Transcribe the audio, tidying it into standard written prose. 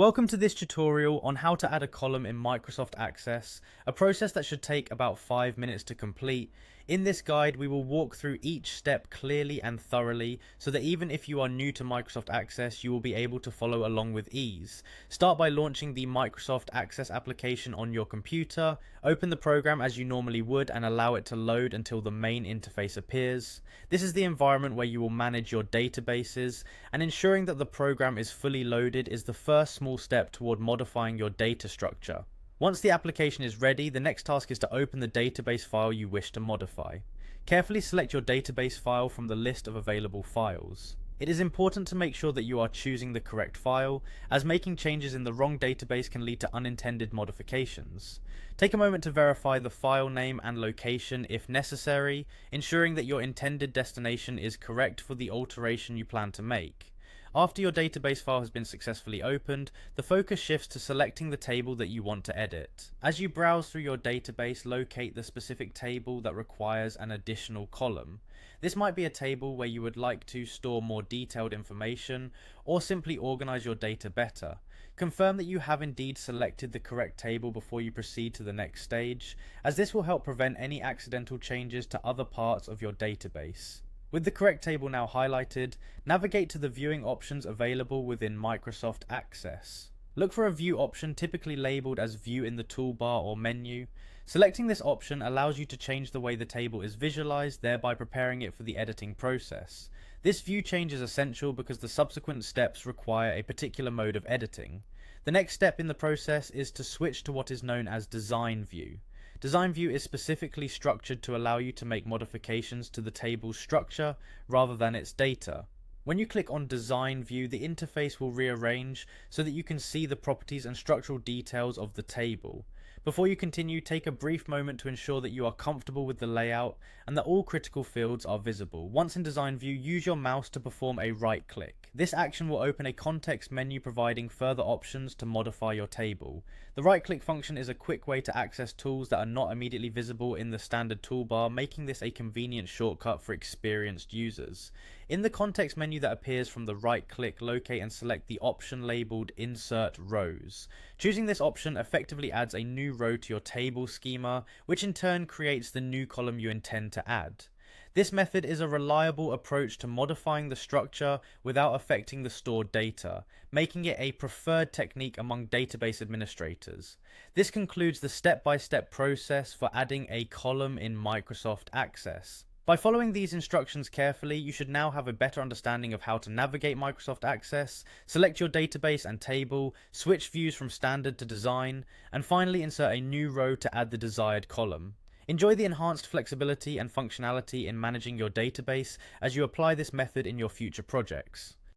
Welcome to this tutorial on how to add a column in Microsoft Access, a process that should take about 5 minutes to complete. In this guide, we will walk through each step clearly and thoroughly so that even if you are new to Microsoft Access, you will be able to follow along with ease. Start by launching the Microsoft Access application on your computer. Open the program as you normally would and allow it to load until the main interface appears. This is the environment where you will manage your databases, and ensuring that the program is fully loaded is the first small step toward modifying your data structure. Once the application is ready, the next task is to open the database file you wish to modify. Carefully select your database file from the list of available files. It is important to make sure that you are choosing the correct file, as making changes in the wrong database can lead to unintended modifications. Take a moment to verify the file name and location if necessary, ensuring that your intended destination is correct for the alteration you plan to make. After your database file has been successfully opened, the focus shifts to selecting the table that you want to edit. As you browse through your database, locate the specific table that requires an additional column. This might be a table where you would like to store more detailed information, or simply organize your data better. Confirm that you have indeed selected the correct table before you proceed to the next stage, as this will help prevent any accidental changes to other parts of your database. With the correct table now highlighted, navigate to the viewing options available within Microsoft Access. Look for a view option typically labeled as View in the toolbar or menu. Selecting this option allows you to change the way the table is visualized, thereby preparing it for the editing process. This view change is essential because the subsequent steps require a particular mode of editing. The next step in the process is to switch to what is known as Design View. Design View is specifically structured to allow you to make modifications to the table's structure rather than its data. When you click on Design View, the interface will rearrange so that you can see the properties and structural details of the table. Before you continue, take a brief moment to ensure that you are comfortable with the layout and that all critical fields are visible. Once in Design View, use your mouse to perform a right click. This action will open a context menu providing further options to modify your table. The right click function is a quick way to access tools that are not immediately visible in the standard toolbar, making this a convenient shortcut for experienced users. In the context menu that appears from the right click, locate and select the option labeled Insert Rows. Choosing this option effectively adds a new row to your table schema, which in turn creates the new column you intend to add. This method is a reliable approach to modifying the structure without affecting the stored data, making it a preferred technique among database administrators. This concludes the step-by-step process for adding a column in Microsoft Access. By following these instructions carefully, you should now have a better understanding of how to navigate Microsoft Access, select your database and table, switch views from standard to design, and finally insert a new row to add the desired column. Enjoy the enhanced flexibility and functionality in managing your database as you apply this method in your future projects.